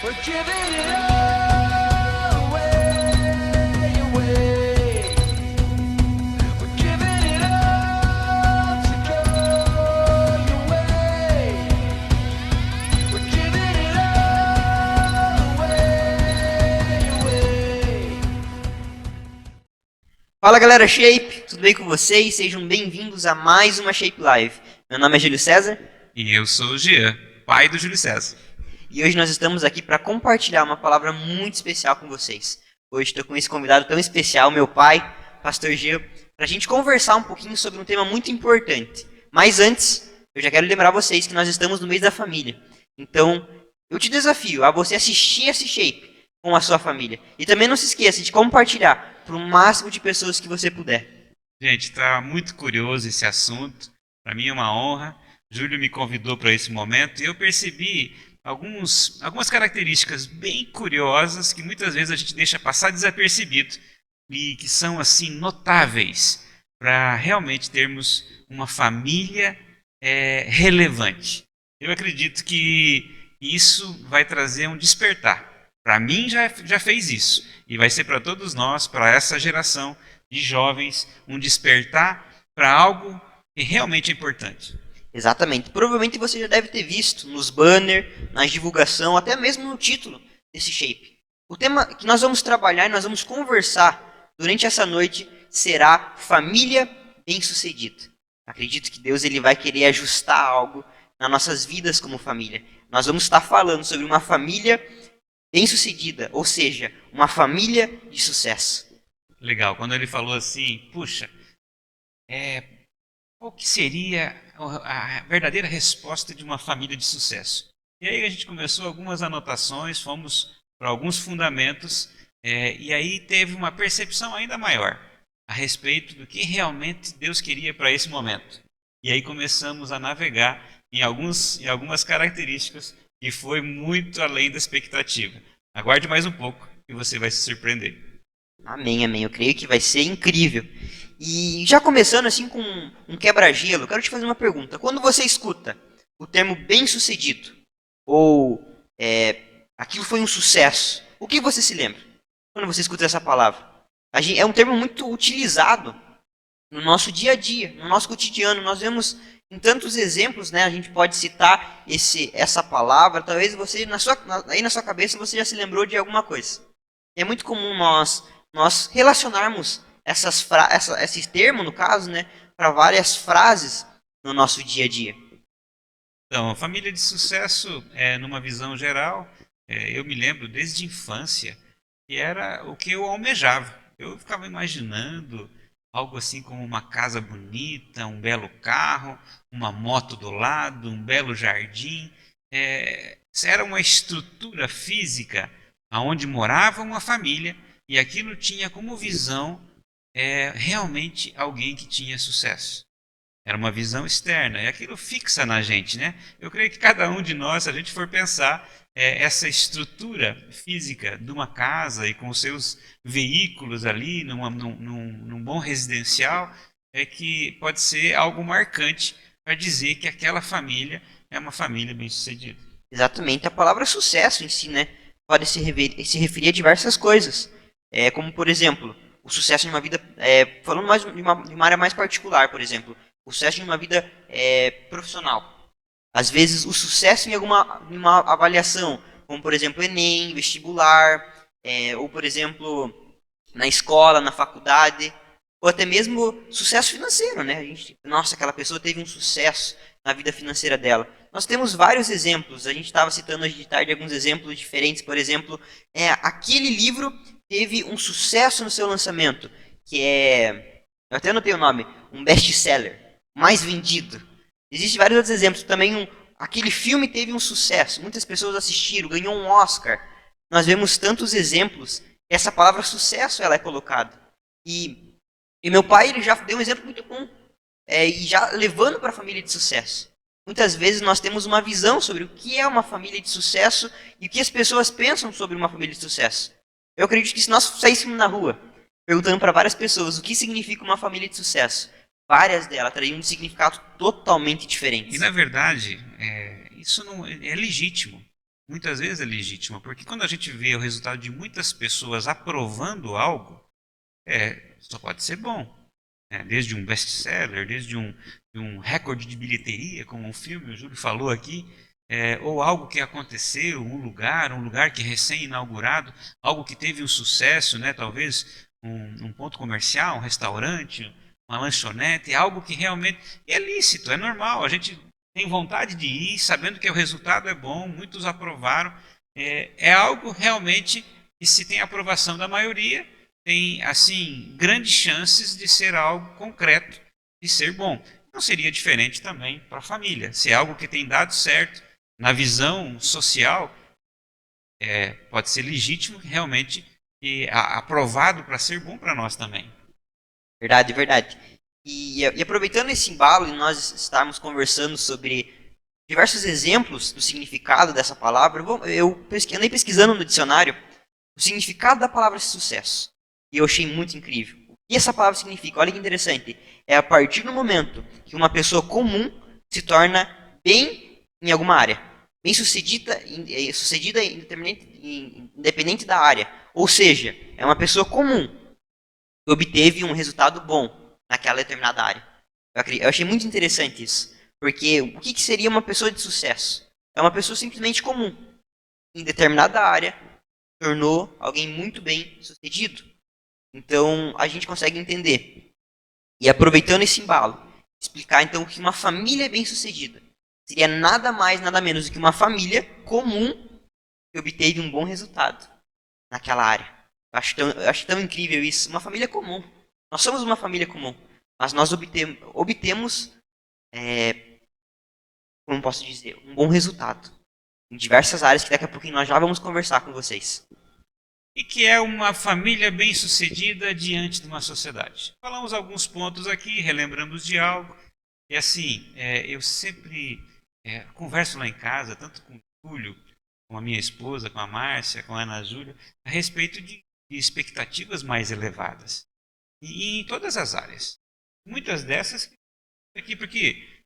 We're giving it all away, away. We're giving it all to go your way. We're giving it all away, away. Fala galera Shape, tudo bem com vocês? Sejam bem-vindos a mais uma Shape Live. Meu nome é Júlio César. E eu sou o Jean, pai do Júlio César. E hoje nós estamos aqui para compartilhar uma palavra muito especial com vocês. Hoje estou com esse convidado tão especial, meu pai, Pastor Jean, para a gente conversar um pouquinho sobre um tema muito importante. Mas antes, eu já quero lembrar vocês que nós estamos no mês da família. Então, eu te desafio a você assistir esse Shape com a sua família. E também não se esqueça de compartilhar para o máximo de pessoas que você puder. Gente, está muito curioso esse assunto. Para mim é uma honra. Júlio me convidou para esse momento e eu percebi algumas características bem curiosas que muitas vezes a gente deixa passar desapercebido e que são assim notáveis para realmente termos uma família relevante. Eu acredito que isso vai trazer um despertar. Para mim já fez isso e vai ser para todos nós, para essa geração de jovens, um despertar para algo que realmente é importante. Exatamente. Provavelmente você já deve ter visto nos banners, na divulgação, até mesmo no título desse Shape. O tema que nós vamos trabalhar e nós vamos conversar durante essa noite será família bem-sucedida. Acredito que Deus ele vai querer ajustar algo nas nossas vidas como família. Nós vamos estar falando sobre uma família bem-sucedida, ou seja, uma família de sucesso. Legal. Quando ele falou assim, puxa, qual que seria a verdadeira resposta de uma família de sucesso? E aí a gente começou algumas anotações, fomos para alguns fundamentos, e aí teve uma percepção ainda maior a respeito do que realmente Deus queria para esse momento. E aí começamos a navegar em algumas características que foi muito além da expectativa. Aguarde mais um pouco e você vai se surpreender. Amém, amém. Eu creio que vai ser incrível. E já começando assim com um quebra-gelo, eu quero te fazer uma pergunta. Quando você escuta o termo bem-sucedido, ou aquilo foi um sucesso, o que você se lembra quando você escuta essa palavra? É um termo muito utilizado no nosso dia a dia, no nosso cotidiano. Nós vemos em tantos exemplos, né? A gente pode citar essa palavra. Talvez você, aí na sua cabeça, você já se lembrou de alguma coisa. É muito comum nós relacionarmos esse termo, no caso, né, para várias frases no nosso dia a dia. Então, a família de sucesso, numa visão geral, eu me lembro desde a infância, que era o que eu almejava. Eu ficava imaginando algo assim como uma casa bonita, um belo carro, uma moto do lado, um belo jardim. Era uma estrutura física onde morava uma família e aquilo tinha como visão realmente alguém que tinha sucesso. Era uma visão externa e aquilo fixa na gente, né? Eu creio que cada um de nós, se a gente for pensar, essa estrutura física de uma casa e com os seus veículos ali, num bom residencial, que pode ser algo marcante para dizer que aquela família é uma família bem-sucedida. Exatamente. A palavra sucesso em si, né, pode se referir a diversas coisas. Como, por exemplo, o sucesso em uma vida, falando mais de uma área mais particular, por exemplo, o sucesso em uma vida profissional. Às vezes, o sucesso em uma avaliação, como, por exemplo, Enem, vestibular, ou, por exemplo, na escola, na faculdade, ou até mesmo sucesso financeiro, né? Nossa, aquela pessoa teve um sucesso na vida financeira dela. Nós temos vários exemplos, a gente estava citando hoje de tarde alguns exemplos diferentes, por exemplo, aquele livro teve um sucesso no seu lançamento, que eu até anotei o nome, um best-seller, mais vendido. Existem vários outros exemplos. Também aquele filme teve um sucesso. Muitas pessoas assistiram, ganhou um Oscar. Nós vemos tantos exemplos. Essa palavra sucesso ela é colocada. E meu pai ele já deu um exemplo muito bom. E já levando para a família de sucesso. Muitas vezes nós temos uma visão sobre o que é uma família de sucesso e o que as pessoas pensam sobre uma família de sucesso. Eu acredito que se nós saíssemos na rua perguntando para várias pessoas o que significa uma família de sucesso, várias delas trariam um significado totalmente diferente. E na verdade, isso não é legítimo. muitas vezes é legítima, porque quando a gente vê o resultado de muitas pessoas aprovando algo, só pode ser bom. Né? Desde um best-seller, desde um recorde de bilheteria, como um filme, o Júlio falou aqui, ou algo que aconteceu, um lugar que é recém-inaugurado, algo que teve um sucesso, né? Talvez um ponto comercial, um restaurante, uma lanchonete, algo que realmente é lícito, é normal. A gente tem vontade de ir, sabendo que o resultado é bom, muitos aprovaram. É algo realmente que, se tem aprovação da maioria, tem assim grandes chances de ser algo concreto, de ser bom. Não seria diferente também para a família. Se é algo que tem dado certo na visão social, pode ser legítimo realmente e aprovado para ser bom para nós também. Verdade, verdade. E aproveitando esse embalo e nós estarmos conversando sobre diversos exemplos do significado dessa palavra, eu andei pesquisando no dicionário o significado da palavra sucesso. E eu achei muito incrível. O que essa palavra significa? Olha que interessante. É a partir do momento que uma pessoa comum se torna bem em alguma área. Bem sucedida independente da área. Ou seja, é uma pessoa comum que obteve um resultado bom naquela determinada área. Eu achei muito interessante isso. Porque o que seria uma pessoa de sucesso? É uma pessoa simplesmente comum. Em determinada área, tornou alguém muito bem sucedido. Então, a gente consegue entender. E aproveitando esse embalo, explicar então que uma família bem-sucedida seria nada mais, nada menos do que uma família comum que obteve um bom resultado naquela área. Eu acho tão incrível isso. Uma família comum. Nós somos uma família comum, mas nós obtemos como posso dizer, um bom resultado em diversas áreas que daqui a pouquinho nós já vamos conversar com vocês. E que é uma família bem-sucedida diante de uma sociedade. Falamos alguns pontos aqui, relembramos de algo. E assim, eu sempre converso lá em casa, tanto com o Júlio, com a minha esposa, com a Márcia, com a Ana Júlia, a respeito de expectativas mais elevadas. E em todas as áreas. Muitas dessas aqui, porque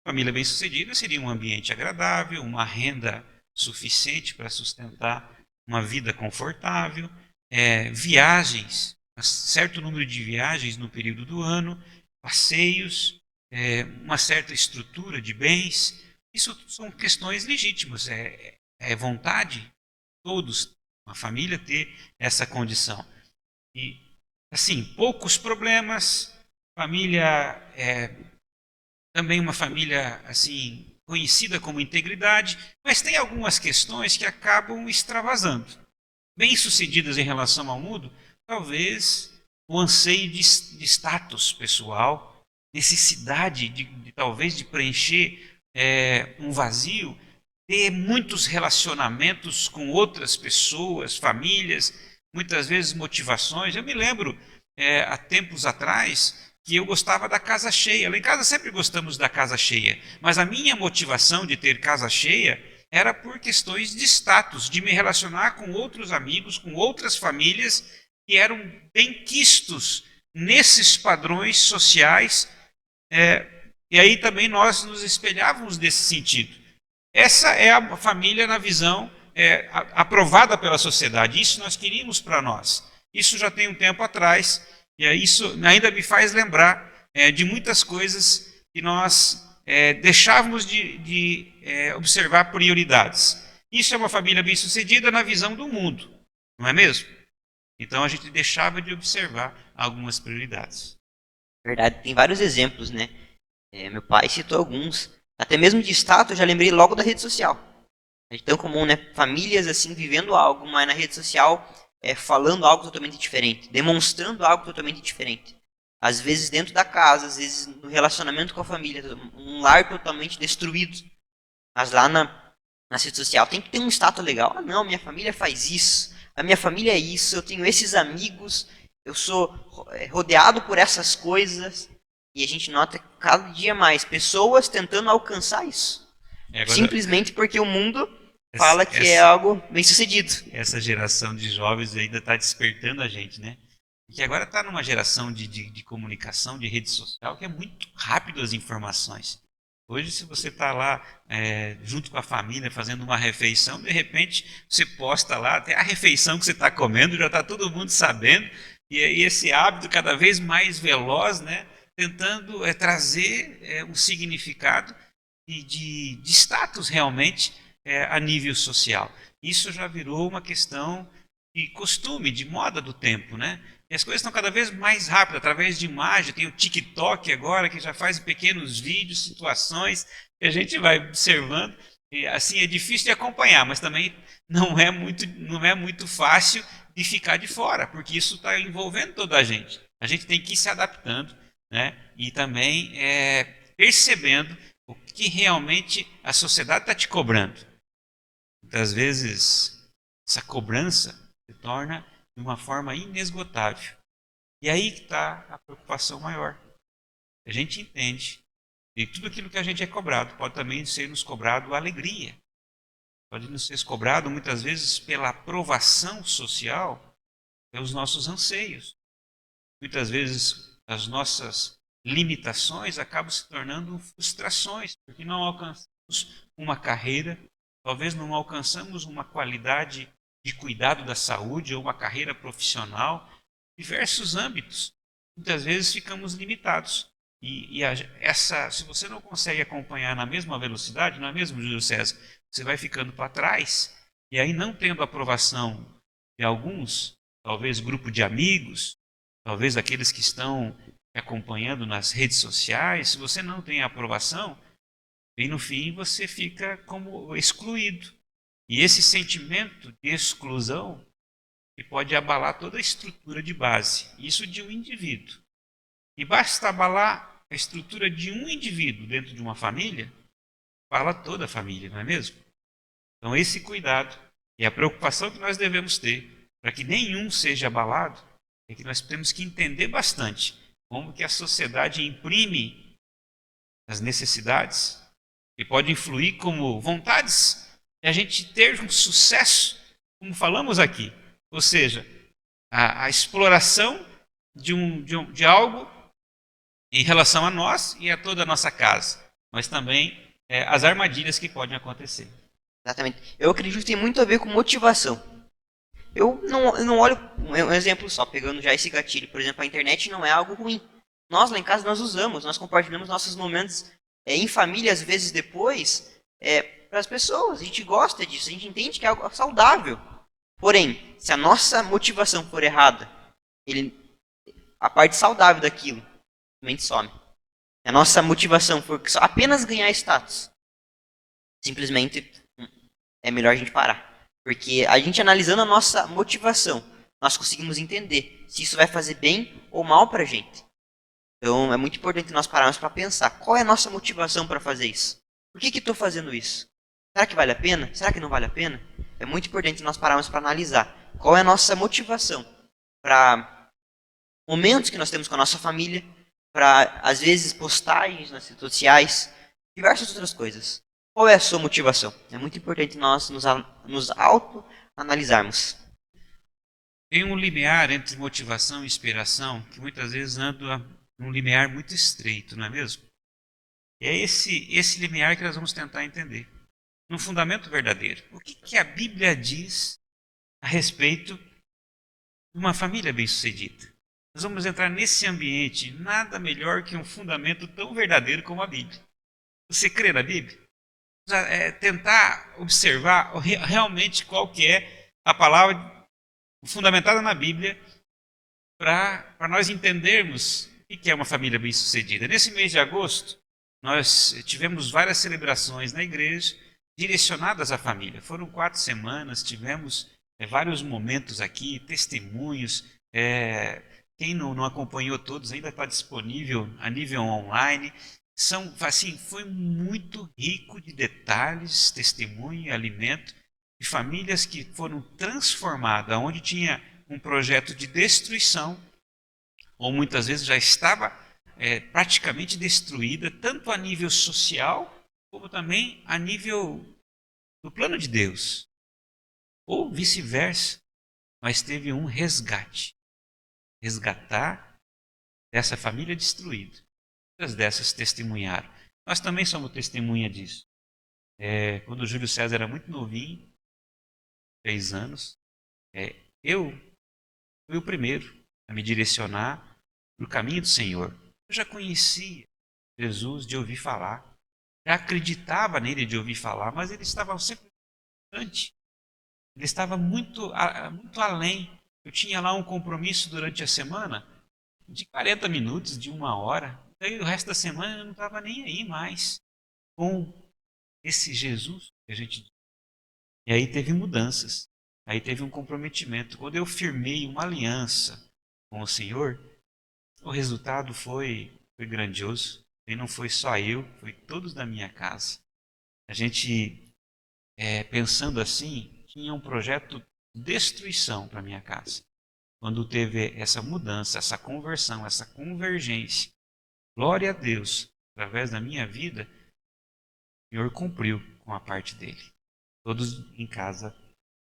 família bem-sucedida seria um ambiente agradável, uma renda suficiente para sustentar uma vida confortável, viagens, um certo número de viagens no período do ano, passeios, uma certa estrutura de bens. Isso são questões legítimas, é vontade de todos, uma família, ter essa condição. E, assim, poucos problemas, família também uma família assim conhecida como integridade, mas tem algumas questões que acabam extravasando. Bem-sucedidas em relação ao mundo, talvez o anseio de status pessoal, necessidade talvez de preencher um vazio, ter muitos relacionamentos com outras pessoas, famílias, muitas vezes motivações. Eu me lembro, há tempos atrás, que eu gostava da casa cheia. Lá em casa sempre gostamos da casa cheia, mas a minha motivação de ter casa cheia era por questões de status, de me relacionar com outros amigos, com outras famílias que eram benquistos nesses padrões sociais, e aí também nós nos espelhávamos nesse sentido. Essa é a família na visão aprovada pela sociedade. Isso nós queríamos para nós. Isso já tem um tempo atrás. E isso ainda me faz lembrar de muitas coisas que nós deixávamos de observar prioridades. Isso é uma família bem-sucedida na visão do mundo, não é mesmo? Então a gente deixava de observar algumas prioridades. Verdade, tem vários exemplos, né? Meu pai citou alguns. Até mesmo de status, eu já lembrei logo da rede social. É tão comum, né? Famílias assim vivendo algo, mas na rede social falando algo totalmente diferente, demonstrando algo totalmente diferente. Às vezes dentro da casa, às vezes no relacionamento com a família, um lar totalmente destruído. Mas lá na rede social tem que ter um status legal. Ah, não, minha família faz isso, a minha família é isso, eu tenho esses amigos, eu sou rodeado por essas coisas. E a gente nota cada dia mais pessoas tentando alcançar isso. Agora, simplesmente porque o mundo fala que é algo bem sucedido. Essa geração de jovens ainda está despertando a gente, né? Porque agora está numa geração de comunicação, de rede social, que é muito rápido as informações. Hoje, se você está lá junto com a família fazendo uma refeição, de repente você posta lá até a refeição que você está comendo, já está todo mundo sabendo, e aí esse hábito cada vez mais veloz, né, tentando trazer um significado de status realmente a nível social. Isso já virou uma questão de costume, de moda do tempo, né? E as coisas estão cada vez mais rápidas, através de imagem. Tem o TikTok agora, que já faz pequenos vídeos, situações, que a gente vai observando. E, assim, é difícil de acompanhar, mas também não é muito fácil de ficar de fora, porque isso está envolvendo toda a gente. A gente tem que ir se adaptando, né? E também percebendo o que realmente a sociedade está te cobrando. Muitas vezes, essa cobrança se torna de uma forma inesgotável. E aí que está a preocupação maior. A gente entende que tudo aquilo que a gente é cobrado pode também ser nos cobrado alegria. Pode nos ser cobrado muitas vezes pela aprovação social, pelos nossos anseios. Muitas vezes as nossas limitações acabam se tornando frustrações, porque não alcançamos uma carreira, talvez não alcançamos uma qualidade de cuidado da saúde ou uma carreira profissional, diversos âmbitos. Muitas vezes ficamos limitados. Se você não consegue acompanhar na mesma velocidade, não é mesmo, Júlio César? Você vai ficando para trás, e aí não tendo aprovação de alguns, talvez grupo de amigos, talvez aqueles que estão acompanhando nas redes sociais, se você não tem aprovação, e no fim você fica como excluído. E esse sentimento de exclusão que pode abalar toda a estrutura de base, isso de um indivíduo. E basta abalar a estrutura de um indivíduo dentro de uma família, abala toda a família, não é mesmo? Então esse cuidado e a preocupação que nós devemos ter para que nenhum seja abalado é que nós temos que entender bastante como que a sociedade imprime as necessidades e pode influir como vontades de a gente ter um sucesso, como falamos aqui. Ou seja, a exploração de algo em relação a nós e a toda a nossa casa, mas também as armadilhas que podem acontecer. Exatamente. Eu acredito que tem muito a ver com motivação. Eu não olho um exemplo só, pegando já esse gatilho. Por exemplo, a internet não é algo ruim. Nós lá em casa nós usamos, nós compartilhamos nossos momentos em família, às vezes depois, para as pessoas. A gente gosta disso, a gente entende que é algo saudável. Porém, se a nossa motivação for errada, a parte saudável daquilo simplesmente some. Se a nossa motivação for apenas ganhar status, simplesmente é melhor a gente parar. Porque a gente analisando a nossa motivação, nós conseguimos entender se isso vai fazer bem ou mal para a gente. Então é muito importante nós pararmos para pensar qual é a nossa motivação para fazer isso. Por que estou fazendo isso? Será que vale a pena? Será que não vale a pena? É muito importante nós pararmos para analisar qual é a nossa motivação para momentos que nós temos com a nossa família, para às vezes postagens nas redes sociais, diversas outras coisas. Qual é a sua motivação? É muito importante nós nos auto-analisarmos. Tem um limiar entre motivação e inspiração que muitas vezes anda num limiar muito estreito, não é mesmo? E é esse limiar que nós vamos tentar entender. No fundamento verdadeiro. O que a Bíblia diz a respeito de uma família bem-sucedida? Nós vamos entrar nesse ambiente, nada melhor que um fundamento tão verdadeiro como a Bíblia. Você crê na Bíblia? Tentar observar realmente qual que é a palavra fundamentada na Bíblia para nós entendermos o que é uma família bem-sucedida. Nesse mês de agosto, nós tivemos várias celebrações na igreja direcionadas à família. Foram 4 semanas, tivemos vários momentos aqui, testemunhos. Quem não acompanhou todos ainda está disponível a nível online. Foi muito rico de detalhes, testemunho e alimento de famílias que foram transformadas, onde tinha um projeto de destruição, ou muitas vezes já estava praticamente destruída, tanto a nível social, como também a nível do plano de Deus. Ou vice-versa, mas teve um resgate. Resgatar dessa família destruída. Muitas dessas testemunharam. Nós também somos testemunha disso. Quando o Júlio César era muito novinho, 3 anos, eu fui o primeiro a me direcionar para o caminho do Senhor. Eu já conhecia Jesus de ouvir falar, já acreditava nele de ouvir falar, mas ele estava sempre distante. Ele estava muito além. Eu tinha lá um compromisso durante a semana de 40 minutos, de 1 hora. Daí o resto da semana eu não estava nem aí mais com esse Jesus que a gente... E aí teve mudanças. Aí teve um comprometimento. Quando eu firmei uma aliança com o Senhor, o resultado foi grandioso. E não foi só eu, foi todos da minha casa. A gente, pensando assim, tinha um projeto de destruição para minha casa. Quando teve essa mudança, essa conversão, essa convergência, glória a Deus, através da minha vida, o Senhor cumpriu com a parte dele. Todos em casa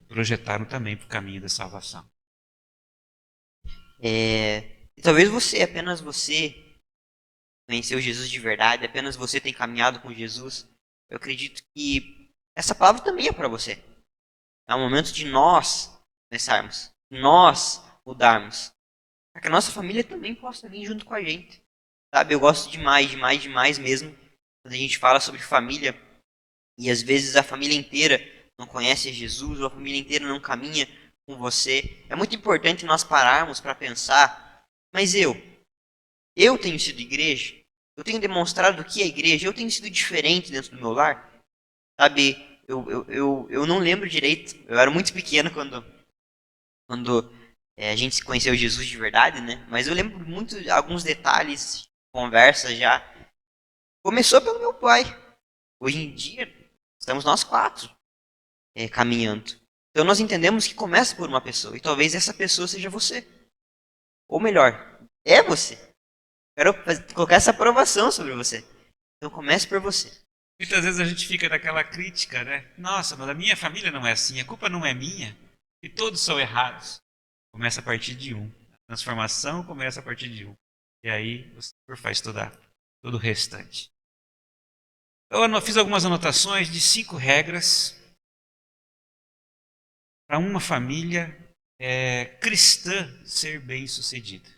projetaram também para o caminho da salvação. E talvez apenas você, conheceu Jesus de verdade, apenas você tem caminhado com Jesus. Eu acredito que essa palavra também é para você. É o momento de nós pensarmos, nós mudarmos, para que a nossa família também possa vir junto com a gente. Sabe, eu gosto demais, demais, demais mesmo, quando a gente fala sobre família, e às vezes a família inteira não conhece Jesus, ou a família inteira não caminha com você. É muito importante nós pararmos para pensar, mas eu tenho sido igreja, eu tenho demonstrado o que é igreja, eu tenho sido diferente dentro do meu lar. Sabe, eu não lembro direito, eu era muito pequeno quando a gente conheceu Jesus de verdade, né? Mas eu lembro muito de alguns detalhes, conversas já. Começou pelo meu pai. Hoje em dia, estamos nós 4 caminhando. Então nós entendemos que começa por uma pessoa, e talvez essa pessoa seja você. Ou melhor, é você. Quero colocar essa aprovação sobre você. Então comece por você. Muitas vezes a gente fica naquela crítica, né? Nossa, mas a minha família não é assim, a culpa não é minha, e todos são errados. Começa a partir de um. A transformação começa a partir de um. E aí o Senhor faz todo o restante. Eu fiz algumas anotações de 5 regras para uma família cristã ser bem-sucedida.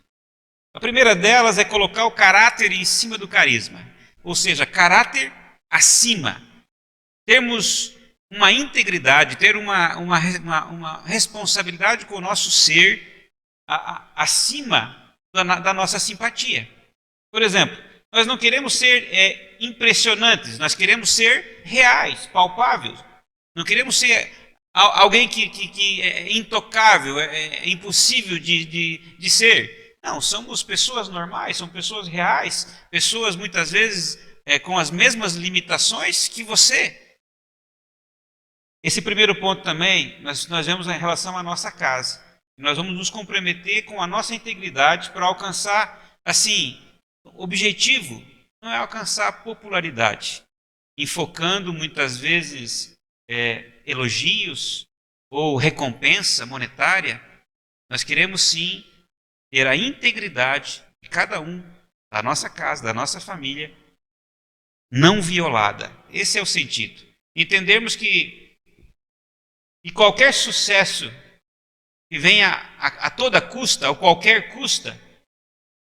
A primeira delas é colocar o caráter em cima do carisma. Ou seja, caráter acima. Termos uma integridade, ter uma responsabilidade com o nosso ser acima da nossa simpatia. Por exemplo, nós não queremos ser impressionantes, nós queremos ser reais, palpáveis. Não queremos ser alguém que é intocável, é impossível de ser. Não, somos pessoas normais, somos pessoas reais, pessoas muitas vezes com as mesmas limitações que você. Esse primeiro ponto também, nós vemos em relação à nossa casa. Nós vamos nos comprometer com a nossa integridade para alcançar, assim, o objetivo não é alcançar popularidade, enfocando muitas vezes elogios ou recompensa monetária. Nós queremos sim ter a integridade de cada um, da nossa casa, da nossa família, não violada. Esse é o sentido. Entendermos que qualquer sucesso que venha a toda custa, ou qualquer custa,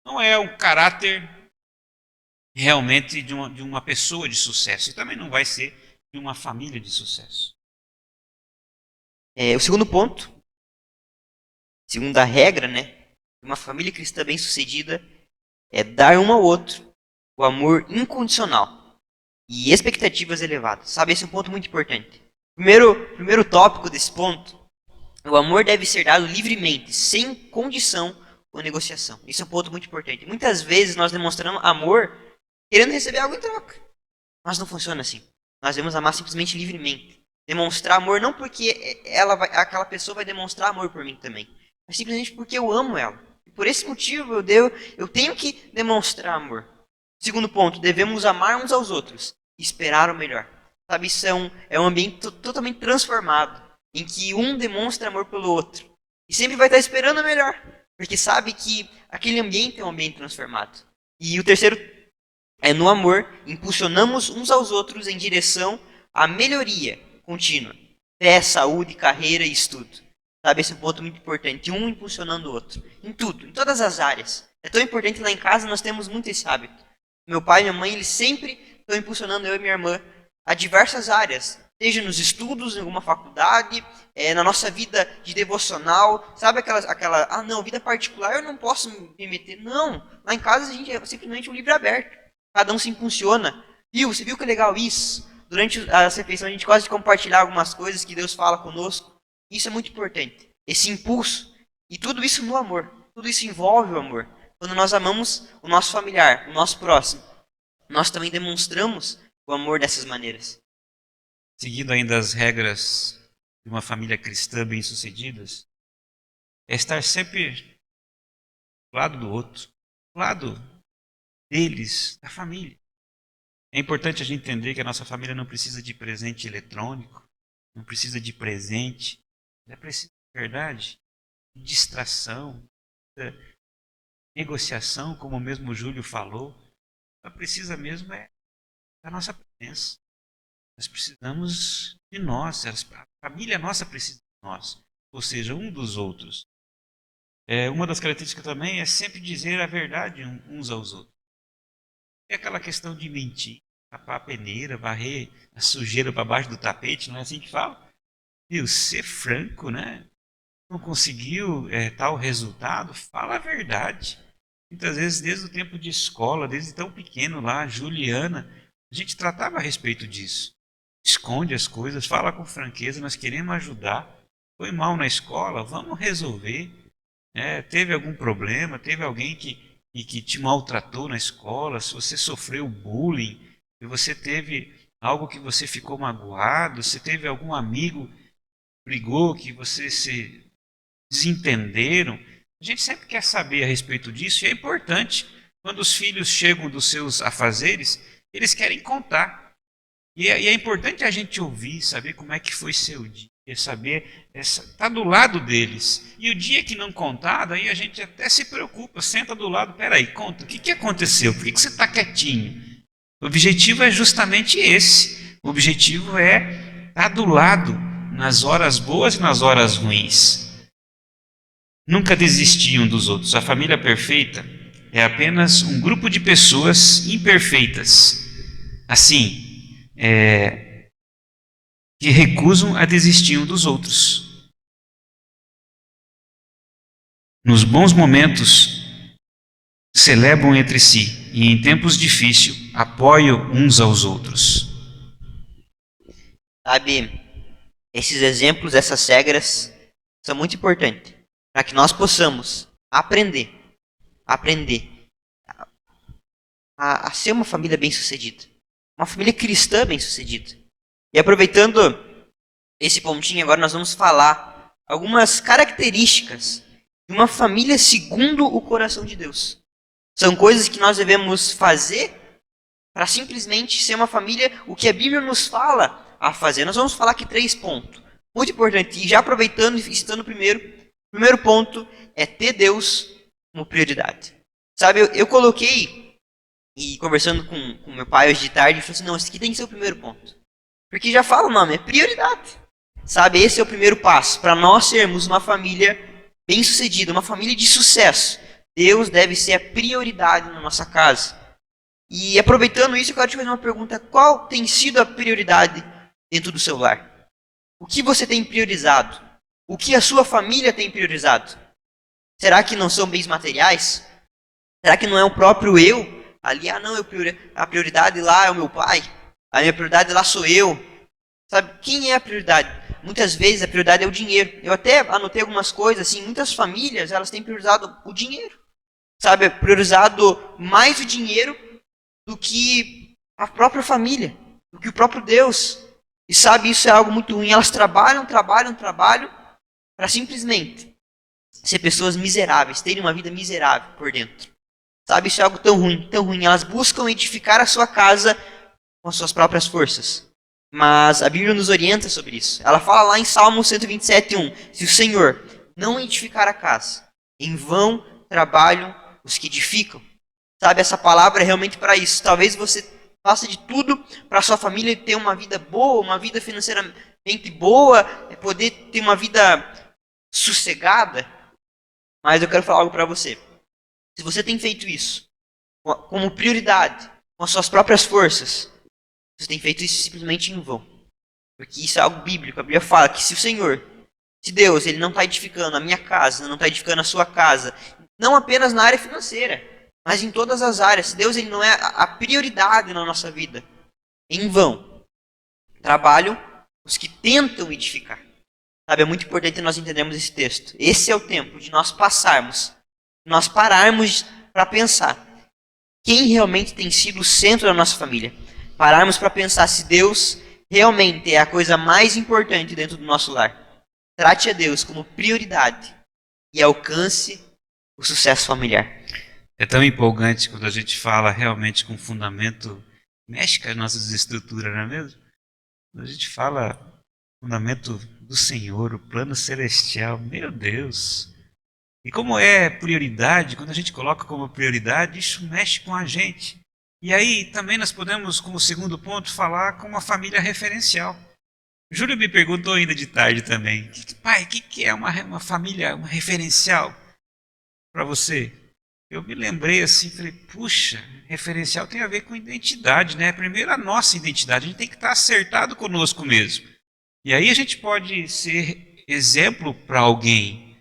não é um caráter realmente de uma pessoa de sucesso. E também não vai ser de uma família de sucesso. O segundo ponto, segunda regra, né? Uma família cristã bem-sucedida é dar um ao outro o amor incondicional e expectativas elevadas. Sabe, esse é um ponto muito importante. Primeiro tópico desse ponto, o amor deve ser dado livremente, sem condição ou negociação. Isso é um ponto muito importante. Muitas vezes nós demonstramos amor querendo receber algo em troca. Mas não funciona assim. Nós devemos amar simplesmente livremente. Demonstrar amor não porque aquela pessoa vai demonstrar amor por mim também, mas simplesmente porque eu amo ela. E por esse motivo eu tenho que demonstrar amor. Segundo ponto, devemos amar uns aos outros e esperar o melhor. Sabe, isso é um ambiente totalmente transformado, em que um demonstra amor pelo outro. E sempre vai estar esperando o melhor, porque sabe que aquele ambiente é um ambiente transformado. E o terceiro no amor, impulsionamos uns aos outros em direção à melhoria contínua. Fé, saúde, carreira e estudo. Sabe, esse é um ponto muito importante. Um impulsionando o outro. Em tudo, em todas as áreas. É tão importante lá em casa, nós temos muito esse hábito. Meu pai e minha mãe, eles sempre estão impulsionando eu e minha irmã a diversas áreas. Seja nos estudos, em alguma faculdade, na nossa vida de devocional. Sabe aquela, não, vida particular eu não posso me meter. Não, lá em casa a gente é simplesmente um livro aberto. Cada um se impulsiona. Você viu que legal isso? Durante as refeições a gente gosta de compartilhar algumas coisas que Deus fala conosco. Isso é muito importante. Esse impulso. E tudo isso no amor. Tudo isso envolve o amor. Quando nós amamos o nosso familiar, o nosso próximo, nós também demonstramos o amor dessas maneiras. Seguindo ainda as regras de uma família cristã bem-sucedida, é estar sempre do lado do outro, do lado deles, da família. É importante a gente entender que a nossa família não precisa de presente eletrônico, não precisa de presente, ela precisa de verdade, de distração, de negociação, como o mesmo Júlio falou. Ela precisa mesmo da nossa presença. Nós precisamos de nós, a família nossa precisa de nós, ou seja, um dos outros. Uma das características também é sempre dizer a verdade uns aos outros. É aquela questão de mentir, tapar a peneira, varrer a sujeira para baixo do tapete, não é assim que fala? Viu, ser franco, né? Não conseguiu tal resultado, fala a verdade. Muitas vezes, desde o tempo de escola, desde tão pequeno lá, Juliana, a gente tratava a respeito disso. Esconde as coisas, fala com franqueza, nós queremos ajudar. Foi mal na escola, vamos resolver. Teve algum problema, teve alguém que te maltratou na escola, se você sofreu bullying, se você teve algo que você ficou magoado, se teve algum amigo que brigou, que você se desentenderam. A gente sempre quer saber a respeito disso e é importante. Quando os filhos chegam dos seus afazeres, eles querem contar. E é importante a gente ouvir, saber como é que foi seu dia, saber, tá do lado deles. E o dia que não contar, daí a gente até se preocupa, senta do lado, peraí, conta, o que aconteceu? Por que você está quietinho? O objetivo é justamente esse. O objetivo é estar do lado, nas horas boas e nas horas ruins. Nunca desistiam dos outros. A família perfeita é apenas um grupo de pessoas imperfeitas. Assim, que recusam a desistir um dos outros. Nos bons momentos, celebram entre si e em tempos difíceis, apoiam uns aos outros. Sabe, esses exemplos, essas regras são muito importantes para que nós possamos aprender a ser uma família bem-sucedida. Uma família cristã bem-sucedida. E aproveitando esse pontinho, agora nós vamos falar algumas características de uma família segundo o coração de Deus. São coisas que nós devemos fazer para simplesmente ser uma família, o que a Bíblia nos fala a fazer. Nós vamos falar aqui 3 pontos. Muito importante. E já aproveitando e citando o primeiro ponto é ter Deus como prioridade. Sabe, eu coloquei, e conversando com meu pai hoje de tarde, ele falou assim, não, esse aqui tem que ser o primeiro ponto. Porque já fala o nome, é prioridade. Sabe, esse é o primeiro passo. Para nós sermos uma família bem-sucedida, uma família de sucesso, Deus deve ser a prioridade na nossa casa. E aproveitando isso, eu quero te fazer uma pergunta. Qual tem sido a prioridade dentro do seu lar? O que você tem priorizado? O que a sua família tem priorizado? Será que não são bens materiais? Será que não é o próprio eu? Ali, não, a prioridade lá é o meu pai. A minha prioridade lá sou eu. Sabe, quem é a prioridade? Muitas vezes a prioridade é o dinheiro. Eu até anotei algumas coisas, assim, muitas famílias, elas têm priorizado o dinheiro. Sabe, priorizado mais o dinheiro do que a própria família, do que o próprio Deus. E sabe, isso é algo muito ruim. Elas trabalham para simplesmente ser pessoas miseráveis, terem uma vida miserável por dentro. Sabe, isso é algo tão ruim, tão ruim. Elas buscam edificar a sua casa com as suas próprias forças. Mas a Bíblia nos orienta sobre isso. Ela fala lá em Salmo 127:1, se o Senhor não edificar a casa, em vão trabalham os que edificam. Sabe, essa palavra é realmente para isso. Talvez você faça de tudo para sua família ter uma vida boa, uma vida financeiramente boa, poder ter uma vida sossegada. Mas eu quero falar algo para você. Se você tem feito isso como prioridade, com as suas próprias forças, você tem feito isso simplesmente em vão. Porque isso é algo bíblico. A Bíblia fala que se Deus, ele não está edificando a minha casa, não está edificando a sua casa, não apenas na área financeira, mas em todas as áreas. Se Deus, ele não é a prioridade na nossa vida, em vão trabalham os que tentam edificar. Sabe, é muito importante nós entendermos esse texto. Esse é o tempo de nós pararmos para pensar quem realmente tem sido o centro da nossa família. Pararmos para pensar se Deus realmente é a coisa mais importante dentro do nosso lar. Trate a Deus como prioridade e alcance o sucesso familiar. É tão empolgante quando a gente fala realmente com fundamento, mexe com as nossas estruturas, não é mesmo? Quando a gente fala fundamento do Senhor, o plano celestial, meu Deus! E como é prioridade, quando a gente coloca como prioridade, isso mexe com a gente. E aí também nós podemos, como segundo ponto, falar com uma família referencial. Júlio me perguntou ainda de tarde também, pai, o que é uma família, uma referencial para você? Eu me lembrei assim, falei, puxa, referencial tem a ver com identidade, né? Primeiro a nossa identidade, a gente tem que estar acertado conosco mesmo. E aí a gente pode ser exemplo para alguém.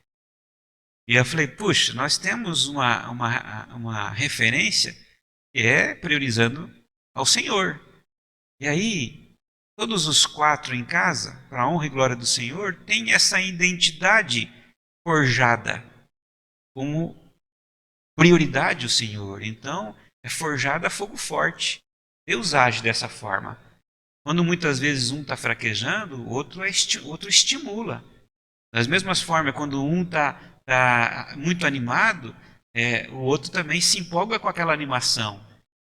E eu falei, puxa, nós temos uma referência que é priorizando ao Senhor. E aí, todos os 4 em casa, para a honra e glória do Senhor, têm essa identidade forjada como prioridade o Senhor. Então, é forjada a fogo forte. Deus age dessa forma. Quando muitas vezes um está fraquejando, o outro estimula. Das mesmas formas, quando um está muito animado, o outro também se empolga com aquela animação.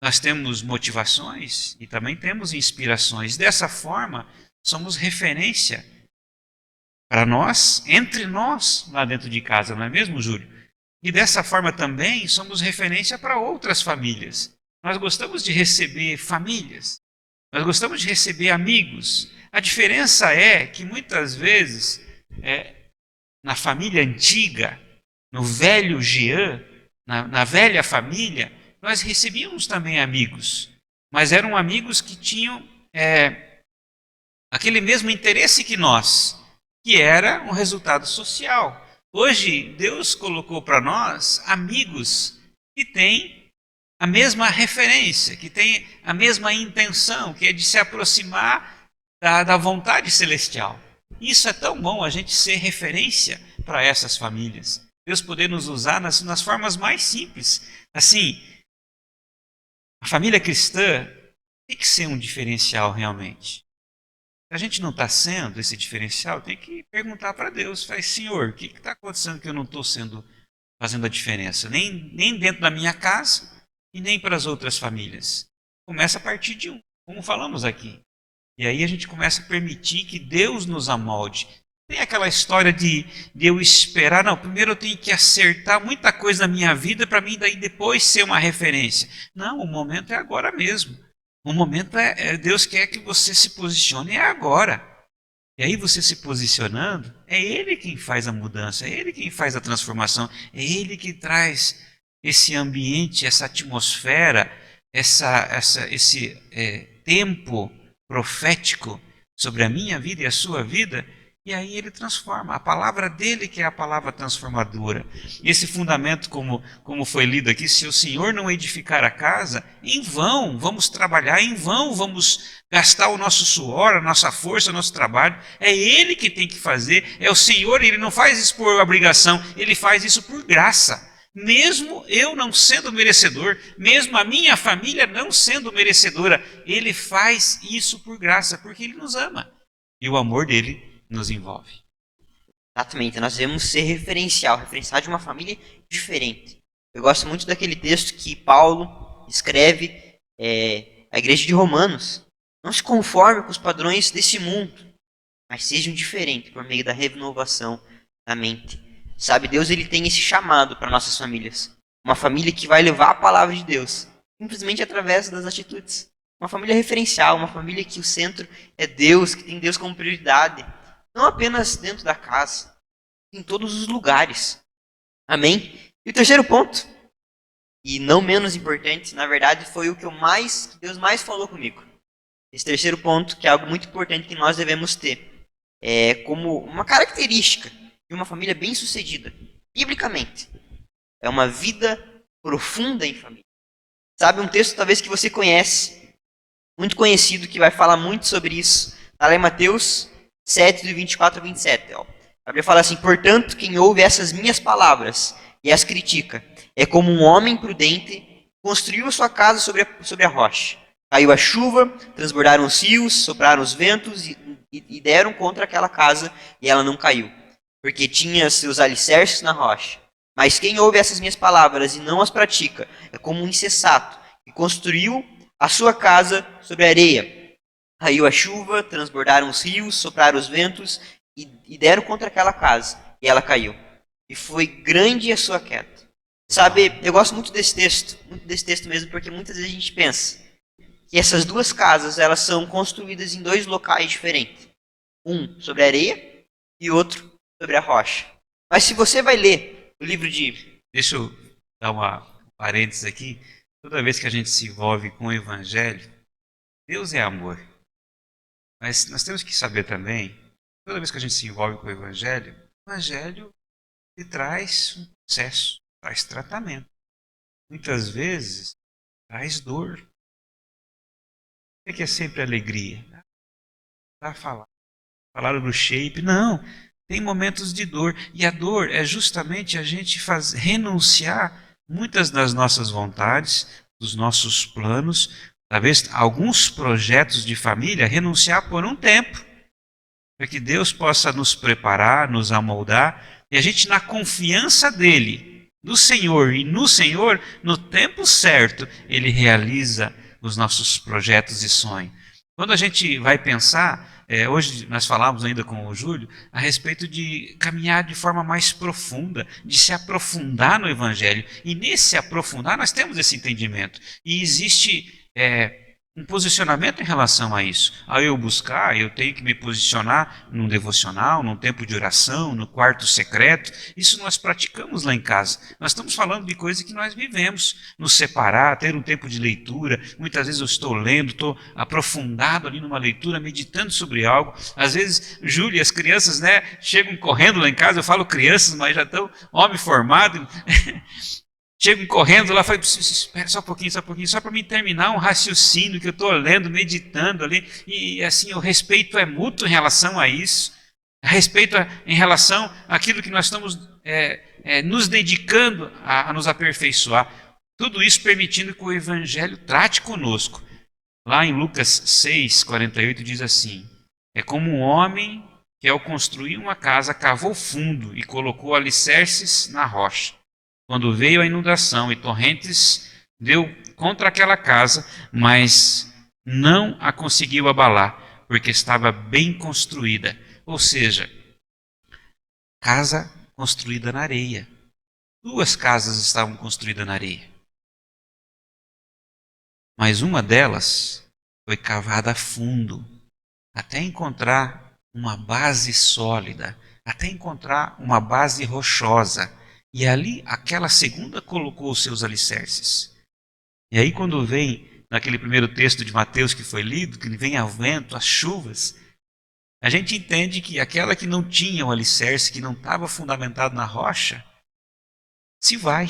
Nós temos motivações e também temos inspirações. Dessa forma, somos referência para nós, entre nós, lá dentro de casa, não é mesmo, Júlio? E dessa forma também somos referência para outras famílias. Nós gostamos de receber famílias, nós gostamos de receber amigos. A diferença é que muitas vezes, na família antiga, no velho Jean, na velha família, nós recebíamos também amigos, mas eram amigos que tinham aquele mesmo interesse que nós, que era um resultado social. Hoje, Deus colocou para nós amigos que têm a mesma referência, que têm a mesma intenção, que é de se aproximar da vontade celestial. Isso é tão bom, a gente ser referência para essas famílias. Deus poder nos usar nas formas mais simples. Assim, a família cristã tem que ser um diferencial realmente. Se a gente não está sendo esse diferencial, tem que perguntar para Deus. Fala, Senhor, o que está acontecendo que eu não estou fazendo a diferença? Nem dentro da minha casa e nem para as outras famílias. Começa a partir de um, como falamos aqui. E aí a gente começa a permitir que Deus nos amolde. Tem aquela história de eu esperar, não, primeiro eu tenho que acertar muita coisa na minha vida para mim daí depois ser uma referência. Não, o momento é agora mesmo. O momento Deus quer que você se posicione agora. E aí você se posicionando, é Ele quem faz a mudança, é Ele quem faz a transformação, é Ele que traz esse ambiente, essa atmosfera, esse tempo profético sobre a minha vida e a sua vida. E aí ele transforma. A palavra dele que é a palavra transformadora. E esse fundamento, como foi lido aqui, se o Senhor não edificar a casa, em vão vamos trabalhar, em vão vamos gastar o nosso suor, a nossa força, o nosso trabalho. É Ele que tem que fazer, é o Senhor, Ele não faz isso por obrigação, Ele faz isso por graça. Mesmo eu não sendo merecedor, mesmo a minha família não sendo merecedora, Ele faz isso por graça, porque Ele nos ama. E o amor dele nos envolve. Exatamente, nós devemos ser referencial de uma família diferente. Eu gosto muito daquele texto que Paulo escreve à igreja de Romanos. Não se conforme com os padrões desse mundo, mas sejam diferentes por meio da renovação da mente. Sabe, Deus ele tem esse chamado para nossas famílias. Uma família que vai levar a palavra de Deus, simplesmente através das atitudes. Uma família referencial, uma família que o centro é Deus, que tem Deus como prioridade. Não apenas dentro da casa, em todos os lugares. Amém? E o terceiro ponto, e não menos importante, na verdade, foi o que Deus mais falou comigo. Esse terceiro ponto, que é algo muito importante que nós devemos ter, como uma característica de uma família bem-sucedida, biblicamente, é uma vida profunda em família. Sabe, um texto talvez que você conhece, muito conhecido, que vai falar muito sobre isso, está lá em Mateus 7, de 24 a 27. Ó. A Bíblia fala assim: portanto, quem ouve essas minhas palavras e as critica, é como um homem prudente que construiu a sua casa sobre a rocha. Caiu a chuva, transbordaram os rios, sopraram os ventos e deram contra aquela casa, e ela não caiu, porque tinha seus alicerces na rocha. Mas quem ouve essas minhas palavras e não as pratica, é como um insensato, que construiu a sua casa sobre a areia. Caiu a chuva, transbordaram os rios, sopraram os ventos e deram contra aquela casa, e ela caiu. E foi grande a sua queda. Sabe, eu gosto muito desse texto mesmo, porque muitas vezes a gente pensa que essas duas casas, elas são construídas em dois locais diferentes. Um sobre a areia e outro sobre a rocha. Mas se você vai ler o livro de... Deixa eu dar uma parênteses aqui. Toda vez que a gente se envolve com o Evangelho, Deus é amor. Mas nós temos que saber também, toda vez que a gente se envolve com o Evangelho ele traz um processo, traz tratamento. Muitas vezes, traz dor. O que é sempre alegria? Para falar. Falaram do shape. Não, tem momentos de dor. E a dor é justamente a gente renunciar muitas das nossas vontades, dos nossos planos, talvez alguns projetos de família, renunciar por um tempo, para que Deus possa nos preparar, nos amoldar, e a gente, na confiança dele, do Senhor e no Senhor, no tempo certo, ele realiza os nossos projetos e sonhos. Quando a gente vai pensar, hoje nós falamos ainda com o Júlio, a respeito de caminhar de forma mais profunda, de se aprofundar no Evangelho. E nesse aprofundar nós temos esse entendimento. E existe um posicionamento em relação a isso. Ao eu buscar, eu tenho que me posicionar num devocional, num tempo de oração, no quarto secreto. Isso nós praticamos lá em casa. Nós estamos falando de coisas que nós vivemos. Nos separar, ter um tempo de leitura. Muitas vezes eu estou lendo, estou aprofundado ali numa leitura, meditando sobre algo. Às vezes, Júlia e as crianças, chegam correndo lá em casa. Eu falo crianças, mas já estão homem formado. Chegam correndo lá e falam: espera só um pouquinho, só para mim terminar um raciocínio que eu estou lendo, meditando ali. E assim, o respeito é mútuo em relação a isso. Respeito em relação àquilo que nós estamos nos dedicando a nos aperfeiçoar. Tudo isso permitindo que o Evangelho trate conosco. Lá em Lucas 6, 48 diz assim: é como um homem que ao construir uma casa cavou fundo e colocou alicerces na rocha. Quando veio a inundação e torrentes, deu contra aquela casa, mas não a conseguiu abalar, porque estava bem construída. Ou seja, casa construída na areia. Duas casas estavam construídas na areia. Mas uma delas foi cavada a fundo, até encontrar uma base sólida, até encontrar uma base rochosa. E ali, aquela segunda colocou os seus alicerces. E aí, quando vem, naquele primeiro texto de Mateus que foi lido, que vem o vento, as chuvas, a gente entende que aquela que não tinha o alicerce, que não estava fundamentado na rocha, se vai.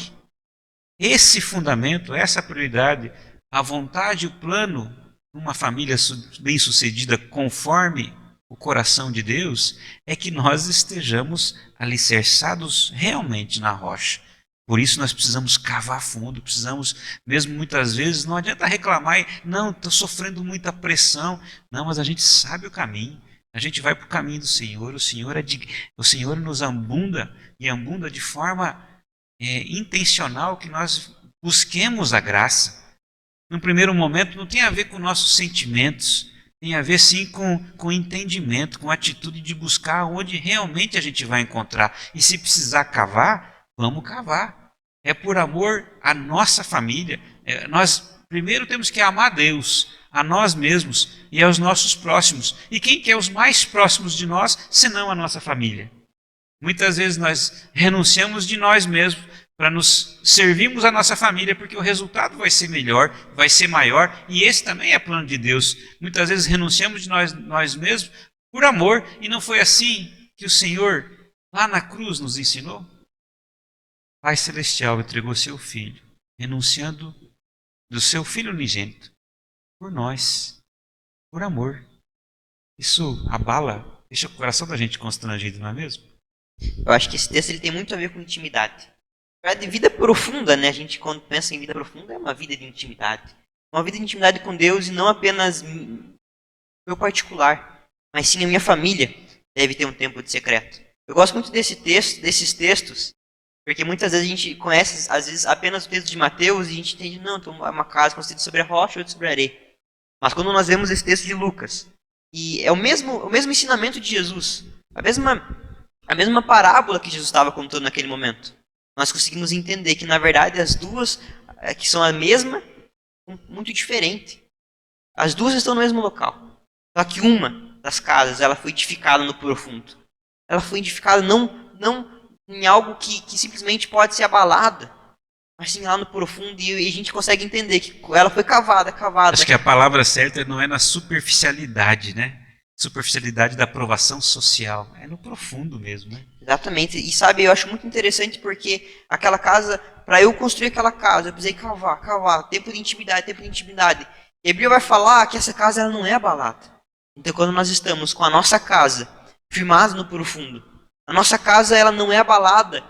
Esse fundamento, essa prioridade, a vontade e o plano de uma família bem-sucedida conforme o coração de Deus, é que nós estejamos alicerçados realmente na rocha. Por isso nós precisamos cavar fundo, precisamos, mesmo muitas vezes, não adianta reclamar e, não, estou sofrendo muita pressão. Não, mas a gente sabe o caminho, a gente vai para o caminho do Senhor, o Senhor nos abunda, e abunda de forma intencional, que nós busquemos a graça. No primeiro momento não tem a ver com nossos sentimentos, tem a ver sim com entendimento, com atitude de buscar onde realmente a gente vai encontrar. E se precisar cavar, vamos cavar. é por amor à nossa família. Nós primeiro temos que amar a Deus, a nós mesmos e aos nossos próximos. E quem que é os mais próximos de nós, senão a nossa família? Muitas vezes nós renunciamos de nós mesmos para nos servirmos a nossa família, porque o resultado vai ser melhor, vai ser maior, e esse também é plano de Deus. Muitas vezes renunciamos de nós mesmos por amor, e não foi assim que o Senhor, lá na cruz, nos ensinou? Pai Celestial entregou seu Filho, renunciando do seu Filho unigênito, por nós, por amor. Isso abala, deixa o coração da gente constrangido, não é mesmo? Eu acho que esse texto ele tem muito a ver com intimidade. É de vida profunda, né? A gente, quando pensa em vida profunda, é uma vida de intimidade. Uma vida de intimidade com Deus, e não apenas meu particular, mas sim a minha família deve ter um tempo de secreto. Eu gosto muito desses textos, porque muitas vezes a gente conhece, às vezes, apenas o texto de Mateus, e a gente entende, não, então é uma casa construída sobre a rocha, outra sobre a areia. Mas quando nós vemos esse texto de Lucas, e é o mesmo ensinamento de Jesus, a mesma parábola que Jesus estava contando naquele momento, nós conseguimos entender que, na verdade, as duas, que são a mesma, são muito diferentes. As duas estão no mesmo local. Só que uma das casas, ela foi edificada no profundo. Ela foi edificada não em algo que simplesmente pode ser abalada, mas sim lá no profundo, e a gente consegue entender que ela foi cavada. Acho que a palavra certa não é na superficialidade, né? Superficialidade da aprovação social. É no profundo mesmo, né? Exatamente. E sabe, eu acho muito interessante porque aquela casa, para eu construir aquela casa, eu precisei cavar, tempo de intimidade. E a Bíblia vai falar que essa casa ela não é abalada. Então, quando nós estamos com a nossa casa firmada no profundo, a nossa casa ela não é abalada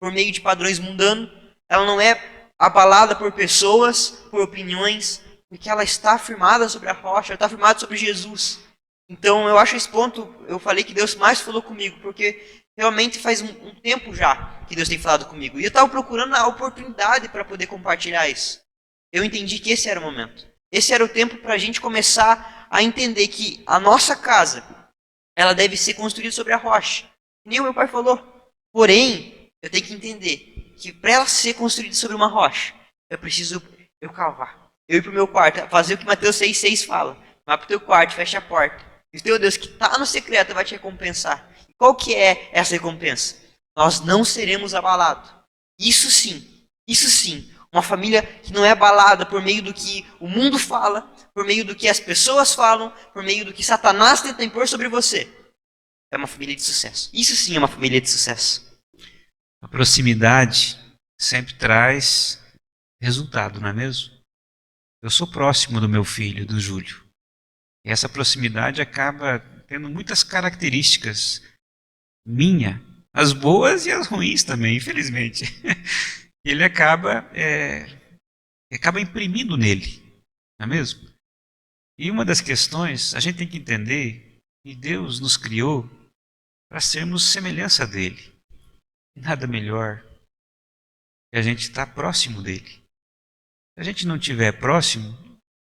por meio de padrões mundanos, ela não é abalada por pessoas, por opiniões, porque ela está firmada sobre a rocha, ela está firmada sobre Jesus. Então, eu acho esse ponto, eu falei que Deus mais falou comigo, porque realmente faz um tempo já que Deus tem falado comigo. E eu estava procurando a oportunidade para poder compartilhar isso. Eu entendi que esse era o momento. Esse era o tempo para a gente começar a entender que a nossa casa, ela deve ser construída sobre a rocha. Nem o meu pai falou. Porém, eu tenho que entender que para ela ser construída sobre uma rocha, eu preciso eu cavar. Eu ir para o meu quarto, fazer o que Mateus 6,6 fala. Vai para o teu quarto, fecha a porta. E o teu Deus que está no secreto vai te recompensar. E qual que é essa recompensa? Nós não seremos abalados. Isso sim, uma família que não é abalada por meio do que o mundo fala, por meio do que as pessoas falam, por meio do que Satanás tenta impor sobre você. É uma família de sucesso. Isso sim é uma família de sucesso. A proximidade sempre traz resultado, não é mesmo? Eu sou próximo do meu filho, do Júlio. E essa proximidade acaba tendo muitas características minha, as boas e as ruins também, infelizmente. Ele acaba imprimindo nele, não é mesmo? E uma das questões, a gente tem que entender que Deus nos criou para sermos semelhança dele. E nada melhor que a gente estar próximo dele. Se a gente não estiver próximo,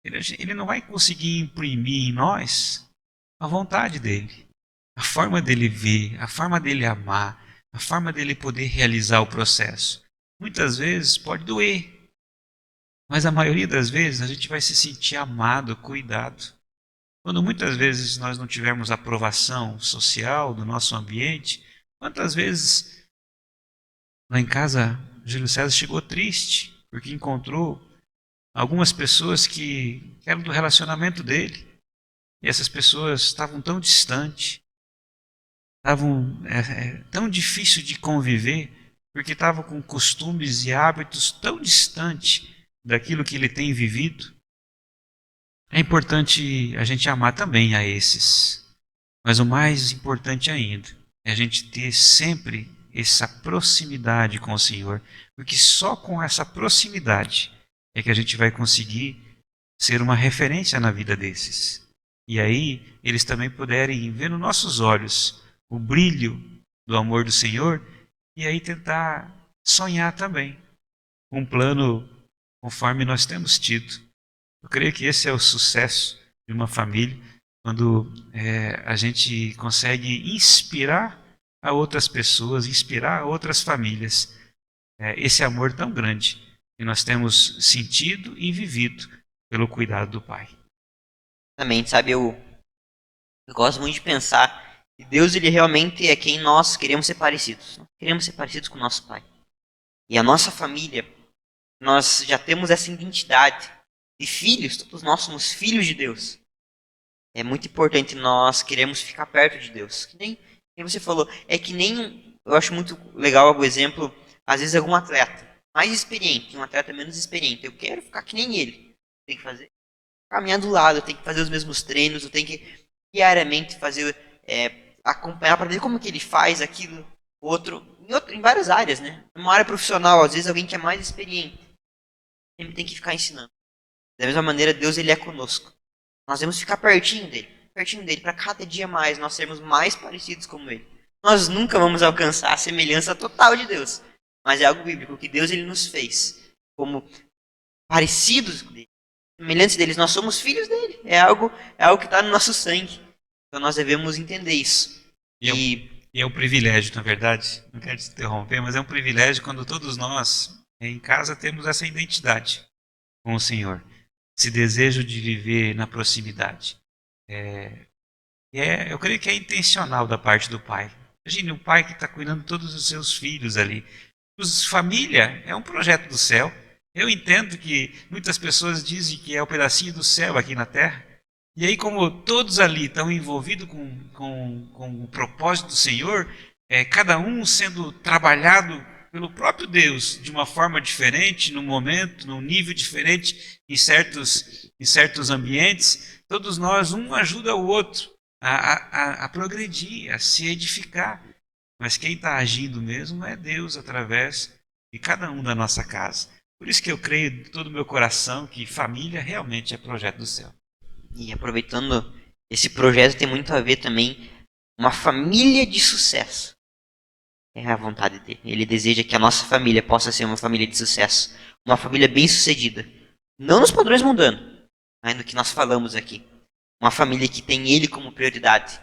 ele não vai conseguir imprimir em nós a vontade dele, a forma dele ver, a forma dele amar, a forma dele poder realizar o processo. Muitas vezes pode doer, mas a maioria das vezes a gente vai se sentir amado, cuidado. Quando muitas vezes nós não tivermos aprovação social do nosso ambiente, quantas vezes lá em casa Júlio César chegou triste porque encontrou algumas pessoas que eram do relacionamento dele. E essas pessoas estavam tão distantes, estavam tão difícil de conviver, porque estavam com costumes e hábitos tão distantes daquilo que ele tem vivido. É importante a gente amar também a esses. Mas o mais importante ainda é a gente ter sempre essa proximidade com o Senhor. Porque só com essa proximidade é que a gente vai conseguir ser uma referência na vida desses. E aí eles também puderem ver nos nossos olhos o brilho do amor do Senhor e aí tentar sonhar também um plano conforme nós temos tido. Eu creio que esse é o sucesso de uma família, quando a gente consegue inspirar a outras pessoas, inspirar outras famílias esse amor tão grande que nós temos sentido e vivido pelo cuidado do Pai. Também, sabe, eu gosto muito de pensar que Deus, ele realmente é quem nós queremos ser parecidos. Nós queremos ser parecidos com o nosso Pai. E a nossa família, nós já temos essa identidade de filhos, todos nós somos filhos de Deus. É muito importante nós queremos ficar perto de Deus. Que nem você falou, é que nem, eu acho muito legal o exemplo, às vezes algum atleta mais experiente, um atleta menos experiente, eu quero ficar que nem ele. Tem que fazer, caminhar do lado, tem que fazer os mesmos treinos, eu tenho que diariamente fazer, acompanhar para ver como que ele faz aquilo, em várias áreas, né? Numa área profissional, às vezes alguém que é mais experiente, sempre tem que ficar ensinando. Da mesma maneira, Deus, ele é conosco. Nós devemos ficar pertinho dele, para cada dia mais nós sermos mais parecidos com ele. Nós nunca vamos alcançar a semelhança total de Deus, mas é algo bíblico que Deus, ele nos fez como parecidos com ele, semelhantes deles. Nós somos filhos dele. É algo que está no nosso sangue. Então nós devemos entender isso. E é um privilégio, na verdade, não quero te interromper, mas é um privilégio quando todos nós em casa temos essa identidade com o Senhor, esse desejo de viver na proximidade. Eu creio que é intencional da parte do pai. Imagine o pai que está cuidando de todos os seus filhos ali. Família é um projeto do céu. Eu entendo que muitas pessoas dizem que é o pedacinho do céu aqui na terra. E aí, como todos ali estão envolvidos com o propósito do Senhor, cada um sendo trabalhado pelo próprio Deus de uma forma diferente, num momento, num nível diferente, em certos ambientes, todos nós, um ajuda o outro a progredir, a se edificar. Mas quem está agindo mesmo é Deus através de cada um da nossa casa. Por isso que eu creio de todo o meu coração que família realmente é projeto do céu. E aproveitando, esse projeto tem muito a ver também uma família de sucesso. É a vontade dele. Ele deseja que a nossa família possa ser uma família de sucesso, uma família bem-sucedida. Não nos padrões mundanos, mas no que nós falamos aqui. Uma família que tem ele como prioridade.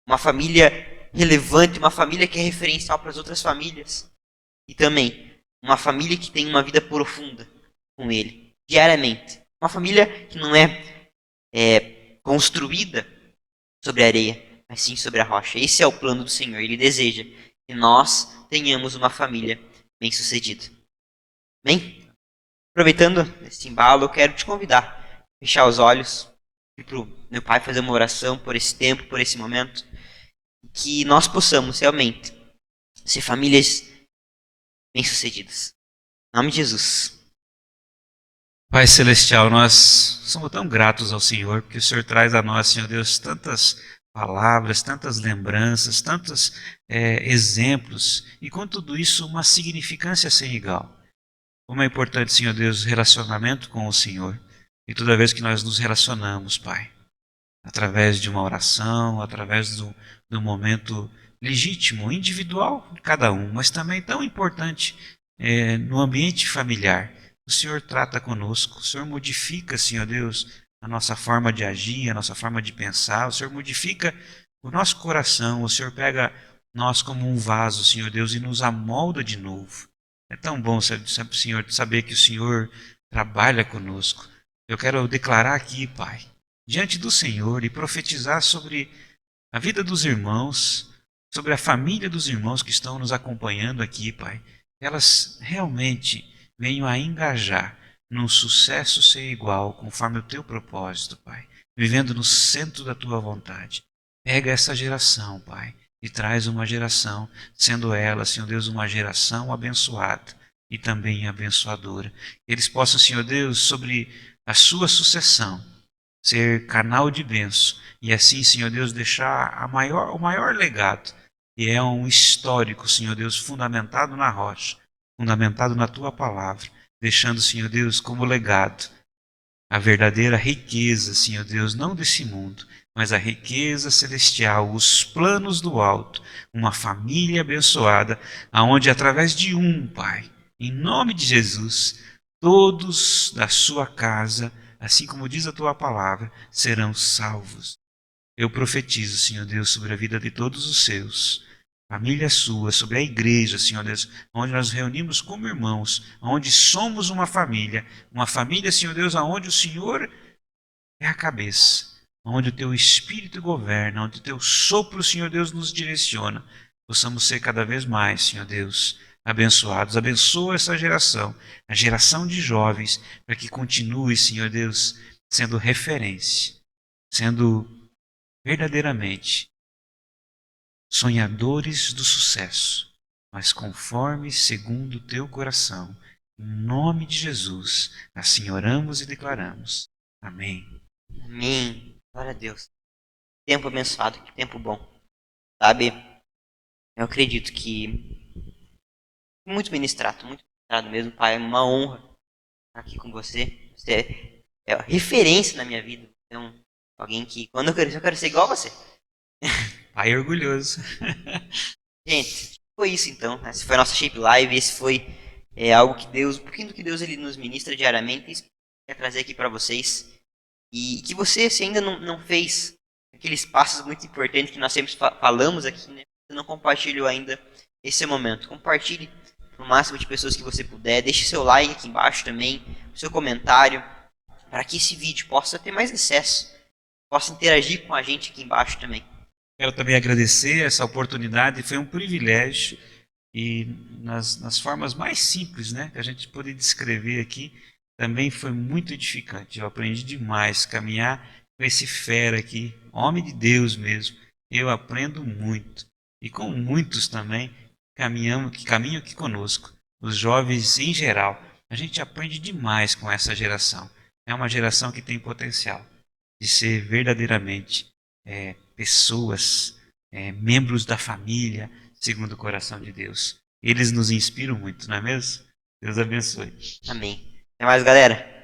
Uma família relevante, uma família que é referencial para as outras famílias. E também uma família que tem uma vida profunda com ele, diariamente. Uma família que não é construída sobre a areia, mas sim sobre a rocha. Esse é o plano do Senhor. Ele deseja que nós tenhamos uma família bem-sucedida. Bem, aproveitando esse embalo, eu quero te convidar a fechar os olhos e para o meu pai fazer uma oração por esse tempo, por esse momento, que nós possamos realmente ser famílias bem-sucedidas. Em nome de Jesus. Pai Celestial, nós somos tão gratos ao Senhor, porque o Senhor traz a nós, Senhor Deus, tantas palavras, tantas lembranças, tantos exemplos, e com tudo isso uma significância sem igual. Como é importante, Senhor Deus, o relacionamento com o Senhor. E toda vez que nós nos relacionamos, Pai, através de uma oração, através do momento legítimo, individual de cada um, mas também tão importante no ambiente familiar, o Senhor trata conosco, o Senhor modifica, Senhor Deus, a nossa forma de agir, a nossa forma de pensar, o Senhor modifica o nosso coração, o Senhor pega nós como um vaso, Senhor Deus, e nos amolda de novo. É tão bom, Senhor, saber que o Senhor trabalha conosco. Eu quero declarar aqui, Pai, diante do Senhor e profetizar sobre a vida dos irmãos, sobre a família dos irmãos que estão nos acompanhando aqui, Pai. Elas realmente venham a engajar num sucesso sem igual, conforme o Teu propósito, Pai, vivendo no centro da Tua vontade. Pega essa geração, Pai, e traz uma geração, sendo ela, Senhor Deus, uma geração abençoada e também abençoadora. Eles possam, Senhor Deus, sobre a sua sucessão, ser canal de bênção e assim, Senhor Deus, deixar o maior legado, que é um histórico, Senhor Deus, fundamentado na rocha, fundamentado na Tua palavra, deixando, Senhor Deus, como legado a verdadeira riqueza, Senhor Deus, não desse mundo, mas a riqueza celestial, os planos do alto, uma família abençoada, aonde através de um, Pai, em nome de Jesus, todos da sua casa, assim como diz a Tua palavra, serão salvos. Eu profetizo, Senhor Deus, sobre a vida de todos os seus, família sua, sobre a igreja, Senhor Deus, onde nós reunimos como irmãos, onde somos uma família, Senhor Deus, onde o Senhor é a cabeça, onde o teu Espírito governa, onde o teu sopro, Senhor Deus, nos direciona. Possamos ser cada vez mais, Senhor Deus, abençoados. Abençoa essa geração, a geração de jovens, para que continue, Senhor Deus, sendo referência, sendo verdadeiramente sonhadores do sucesso, mas conforme segundo o teu coração. Em nome de Jesus, assim oramos e declaramos. Amém. Amém. Glória a Deus. Tempo abençoado, que tempo bom. Sabe, eu acredito que muito ministrado mesmo, Pai. É uma honra estar aqui com você. Você é referência na minha vida. Então, alguém que, quando eu crescer, eu quero ser igual a você. Pai orgulhoso. Gente, foi isso então. Essa foi a nossa Shape Live. Esse foi algo que Deus, um pouquinho do que Deus ele nos ministra diariamente. Isso que eu quero trazer aqui para vocês. E que você, se ainda não fez aqueles passos muito importantes que nós sempre falamos aqui, né? Você não compartilhou ainda esse momento. Compartilhe para o máximo de pessoas que você puder. Deixe seu like aqui embaixo também, seu comentário, para que esse vídeo possa ter mais acesso, possa interagir com a gente aqui embaixo também. Quero também agradecer essa oportunidade, foi um privilégio e nas formas mais simples, né, que a gente pode descrever aqui, também foi muito edificante. Eu aprendi demais caminhar com esse fera aqui, homem de Deus mesmo. Eu aprendo muito e com muitos também que caminham aqui conosco, os jovens em geral. A gente aprende demais com essa geração. É uma geração que tem potencial de ser verdadeiramente pessoas, membros da família, segundo o coração de Deus. Eles nos inspiram muito, não é mesmo? Deus abençoe. Amém. Até mais, galera.